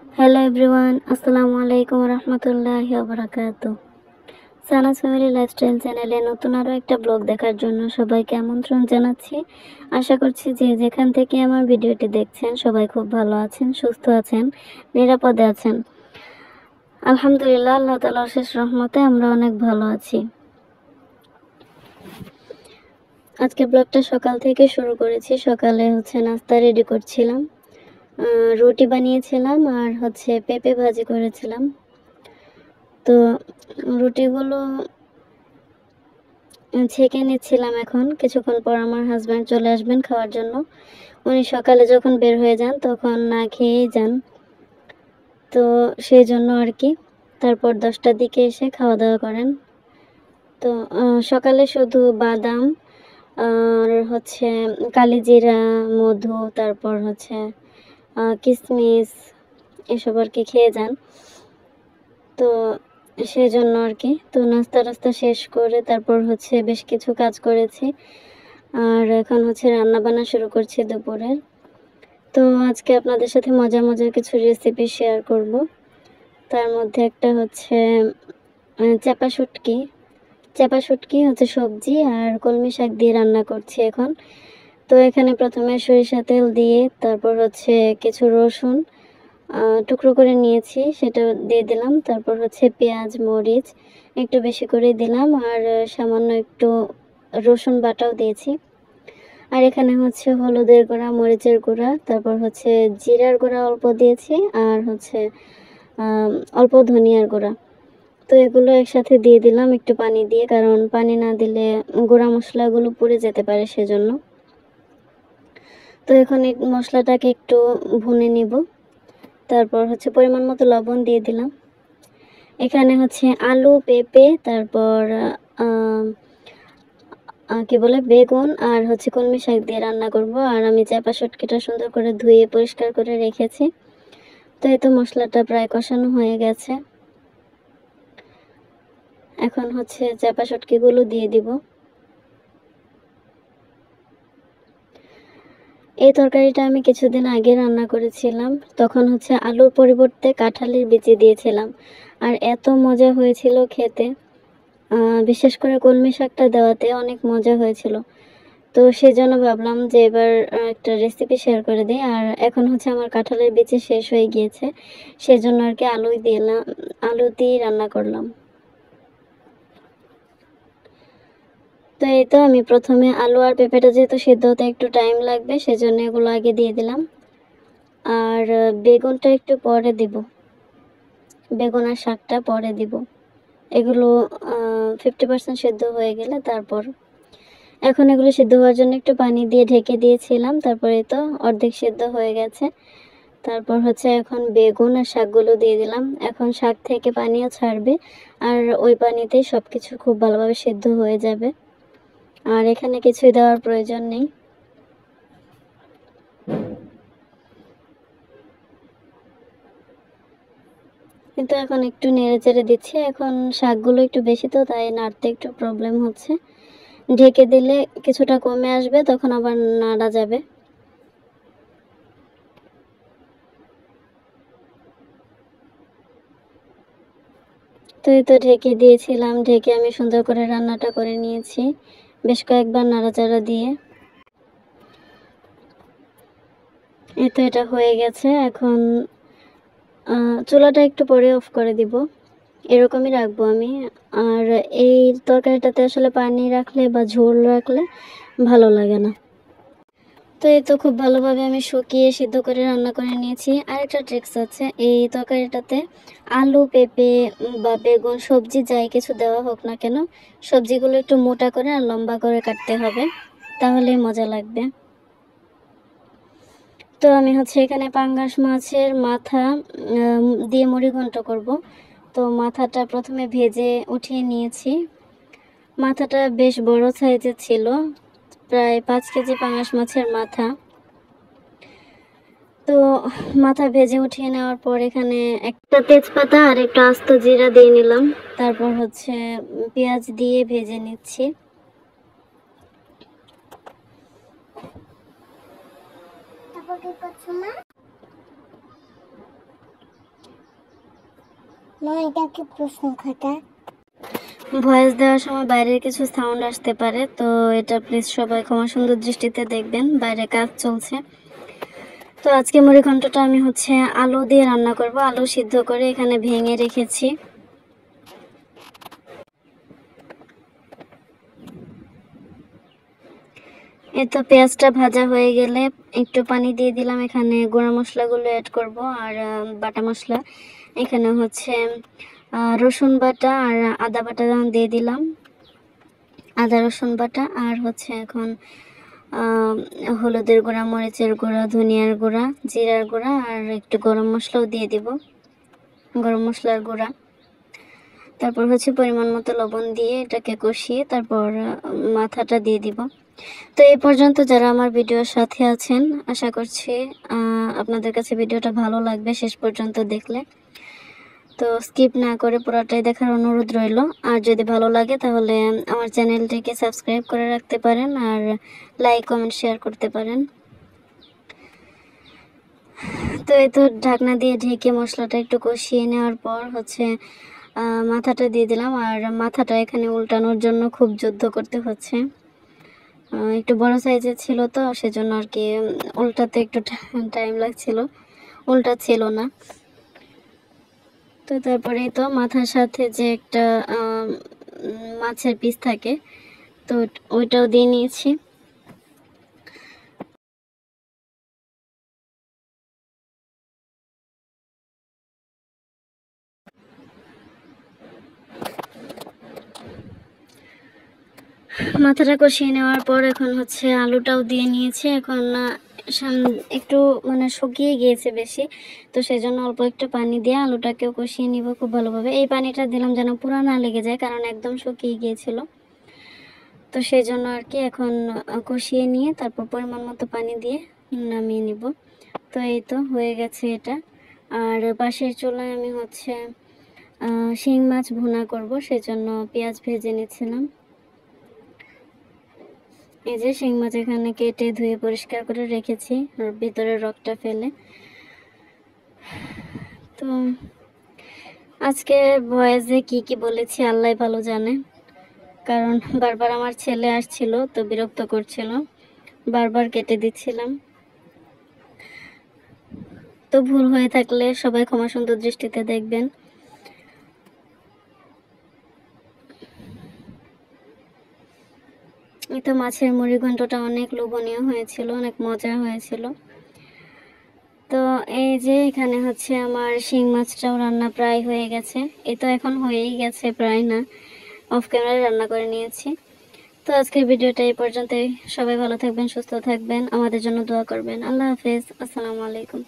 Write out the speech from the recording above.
Hello everyone, আসসালামু আলাইকুম রহমতুল্লাহি ওয়া বারাকাতুহু। সানাস ফ্যামিলি লাইফস্টাইল চ্যানেলে নতুন আরও একটা ব্লগ দেখার জন্য সবাইকে আমন্ত্রণ জানাচ্ছি। আশা করছি যে যেখান থেকে আমার ভিডিওটি দেখছেন সবাই খুব ভালো আছেন, সুস্থ আছেন, নিরাপদে আছেন। আলহামদুলিল্লাহ, আল্লাহ তাআলার অশেষ রহমতে আমরা অনেক ভালো আছি। আজকে ব্লগটা সকাল থেকে শুরু করেছি। সকালে নাস্তা রেডি করছিলাম, রুটি বানিয়েছিলাম আর পেঁপে ভাজি করেছিলাম। তো রুটিগুলো ছেঁকে নিচ্ছিলাম। এখন কিছুক্ষণ পর আমার হাজব্যান্ড চলে আসবেন খাওয়ার জন্য। উনি সকালে যখন বের হয়ে যান তখন না খেয়েই যান, তো সেই জন্য আর কি। তারপর 10টার দিকে এসে খাওয়া দাওয়া করেন। তো সকালে শুধু বাদাম আর কালিজিরা, মধু, তারপর কিশমিশ এসব আর কি খেয়ে যান। তো সেই জন্য আর কি। তো নাস্তা টাস্তা শেষ করে তারপর বেশ কিছু কাজ করেছি, আর এখন রান্না বান্না শুরু করছি দুপুরের। তো আজকে আপনাদের সাথে মজার মজার কিছু রেসিপি শেয়ার করব। তার মধ্যে একটা চাপা শুটকি সবজি আর কলমি শাক দিয়ে রান্না করছি এখন। তো এখানে প্রথমে সরিষা তেল দিয়ে তারপর কিছু রসুন টুকরো করে নিয়েছি, সেটা দিয়ে দিলাম। তারপর পেঁয়াজ মরিচ একটু বেশি করে দিলাম, আর সামান্য একটু রসুন বাটাও দিয়েছি। আর এখানে হলুদের গুঁড়া, মরিচের গুঁড়া, তারপর জিরার গুঁড়া অল্প দিয়েছি, আর অল্প ধনিয়ার গুঁড়া। তো এগুলো একসাথে দিয়ে দিলাম একটু পানি দিয়ে, কারণ পানি না দিলে গুঁড়া মশলাগুলো পুড়ে যেতে পারে, সেজন্য। তো এখন এই মশলাটাকে একটু ভুনে নিব। তারপর পরিমাণ মতো লবণ দিয়ে দিলাম। এখানে আলু, পেঁপে, তারপর বেগুন আর কলমি শাক দিয়ে রান্না করব। আর আমি চাপা শুটকিটা সুন্দর করে ধুয়ে পরিষ্কার করে রেখেছি। তো এই তো মশলাটা প্রায় কষানো হয়ে গেছে। এখন চাপা শুটকিগুলো দিয়ে দিব। এই তরকারিটা আমি কিছুদিন আগে রান্না করেছিলাম, তখন আলুর পরিবর্তে কাঁঠালের বিচি দিয়েছিলাম, আর এত মজা হয়েছিল খেতে। বিশেষ করে কলমি শাকটা দেওয়াতে অনেক মজা হয়েছিল। তো সেজন্য ভাবলাম যে এবার একটা রেসিপি শেয়ার করে দিই। আর এখন আমার কাঁঠালের বিচি শেষ হয়ে গিয়েছে, সেজন্য আর কি আলু দিয়ে রান্না করলাম। তো এই তো আমি প্রথমে আলু আর পেঁপেটা যেহেতু সিদ্ধ হতে একটু টাইম লাগবে, সেজন্য এগুলো আগে দিয়ে দিলাম। আর বেগুনটা একটু পরে দিব, বেগুন আর শাকটা পরে দিব। এগুলো 50% সিদ্ধ হয়ে গেলে তারপর। এখন এগুলো সিদ্ধ হওয়ার জন্য একটু পানি দিয়ে ঢেকে দিয়েছিলাম, তারপরে তো অর্ধেক সিদ্ধ হয়ে গেছে। তারপর এখন বেগুন আর শাকগুলো দিয়ে দিলাম। এখন শাক থেকে পানিও ছাড়বে, আর ওই পানিতেই সব কিছু খুব ভালোভাবে সিদ্ধ হয়ে যাবে, আর এখানে কিছুই দেওয়ার প্রয়োজন নেই। কিন্তু এখন একটু নেড়ে চেড়ে দিচ্ছি। এখন শাকগুলো একটু বেশি, তো তাই নাড়তে একটু প্রবলেম হচ্ছে। ঢেকে দিলে কিছুটা কমে আসবে, তখন আবার নাড়া যাবে। তো এই তো ঢেকে দিয়েছিলাম, ঢেকে আমি সুন্দর করে রান্নাটা করে নিয়েছি বেশ কয়েকবার নাড়াচাড়া দিয়ে। এই তো এটা হয়ে গেছে। এখন চুলাটা একটু পরে অফ করে দিব, এরকমই রাখবো আমি। আর এই তরকারিটাতে আসলে পানি রাখলে বা ঝোল রাখলে ভালো লাগে না। তো এই তো খুব ভালোভাবে আমি শুকিয়ে সিদ্ধ করে রান্না করে নিয়েছি। আরেকটা ট্রিক্স আছে এই তরকারিটাতে, আলু, পেঁপে বা বেগুন সবজি যাই কিছু দেওয়া হোক না কেন, সবজিগুলো একটু মোটা করে আর লম্বা করে কাটতে হবে, তাহলে মজা লাগবে। তো আমি এখানে পাঙ্গাস মাছের মাথা দিয়ে মুড়ি ঘন্ট করব। তো মাথাটা প্রথমে ভেজে উঠিয়ে নিয়েছি। মাথাটা বেশ বড় সাইজের ছিল, প্রায় 5 কেজি পাঙ্গাস মাছের মাথা। তো মাথা ভেজে উঠিয়ে নেওয়ার পর এখানে একটা তেজপাতা আর একটু আস্ত জিরা দিয়ে নিলাম। তারপর পেঁয়াজ দিয়ে ভেজে নিচ্ছি। ভয়েস দেওয়ার সময় বাইরের কিছু সাউন্ড আসতে পারে, তো এটা প্লিজ সবাই ক্ষমা সুন্দর দৃষ্টিতে দেখবেন, বাইরে কাজ চলছে। তো আজকে মুড়িঘণ্টটা আমি হচ্ছে আলু দিয়ে রান্না করব। আলু সিদ্ধ করে এখানে ভেঙে রেখেছি। এই তো পেঁয়াজটা ভাজা হয়ে গেলে একটু পানি দিয়ে দিলাম। এখানে গুঁড়া মশলাগুলো অ্যাড করব আর বাটা মশলা। এখানে হচ্ছে রসুন বাটা আর আদা বাটা দিয়ে দিলাম, আদা রসুন বাটা। আর হচ্ছে এখন হলুদের গুঁড়া, মরিচের গুঁড়া, ধনিয়ার গুঁড়া, জিরার গুঁড়া আর একটু গরম মশলাও দিয়ে দিব, গরম মশলার গুঁড়া। তারপর হচ্ছে পরিমাণ মতো লবণ দিয়ে এটাকে কষিয়ে তারপর মাথাটা দিয়ে দিব। তো এই পর্যন্ত যারা আমার ভিডিওর সাথে আছেন, আশা করছি আপনাদের কাছে ভিডিওটা ভালো লাগবে শেষ পর্যন্ত দেখলে। তো স্কিপ না করে পুরোটাই দেখার অনুরোধ রইল। আর যদি ভালো লাগে তাহলে আমার চ্যানেলটিকে সাবস্ক্রাইব করে রাখতে পারেন আর লাইক কমেন্ট শেয়ার করতে পারেন। তো এই তো ঢাকনা দিয়ে ঢেকে মশলাটা একটু কষিয়ে নেওয়ার পর হচ্ছে মাথাটা দিয়ে দিলাম। আর মাথাটা এখানে উল্টানোর জন্য খুব যুদ্ধ করতে হচ্ছে, একটু বড় সাইজের ছিল তো সেজন্য আর কি উল্টাতে একটু টাইম লাগছিল, উল্টা ছিল না। তো তারপরে তো মাথার সাথে যে একটা মাছের পিস থাকে, তো ওইটাও দিয়ে নিয়েছি। মাথাটা কষিয়ে নেওয়ার পর এখন হচ্ছে আলুটাও দিয়ে নিয়েছি। এখন একটু মানে শুকিয়ে গিয়েছে বেশি, তো সেই জন্য অল্প একটু পানি দিয়ে আলুটাকেও কষিয়ে নিব খুব ভালোভাবে। এই পানিটা দিলাম যেন পুরো না লেগে যায়, কারণ একদম শুকিয়ে গিয়েছিল। তো সেই জন্য আর কি এখন কষিয়ে নিয়ে তারপর পরিমাণ মতো পানি দিয়ে নামিয়ে নিব। তো এই তো হয়ে গেছে এটা। আর পাশের চুলায় আমি হচ্ছে শিং মাছ ভুনা করব, সেজন্য পেঁয়াজ ভেজে নিচ্ছিলাম। এই যে শিং মাছ এখানে কেটে ধুয়ে পরিষ্কার করে রেখেছি ভিতরের রগটা ফেলে। তো আজকে ভয়েসে কি বলেছি আল্লাহ ভালো জানে, কারণ বারবার আমার ছেলে আসছিল তো বিরক্ত করছিল, বারবার কেটে দিচ্ছিলাম। তো ভুল হয়ে থাকলে সবাই ক্ষমা সুন্দর দৃষ্টিতে দেখবেন। এই তো মাছের মুড়িঘণ্টটা অনেক লোভনীয় হয়েছিল, অনেক মজা হয়েছিল। তো এই যে এখানে হচ্ছে আমার শিং মাছটাও রান্না প্রায় হয়ে গেছে। এই তো এখন হয়েই গেছে, প্রায় না, অফ ক্যামেরায় রান্না করে নিয়েছি। তো আজকের ভিডিওটা এই পর্যন্তই। সবাই ভালো থাকবেন, সুস্থ থাকবেন, আমাদের জন্য দোয়া করবেন। আল্লাহ হাফেজ, আসসালামু আলাইকুম।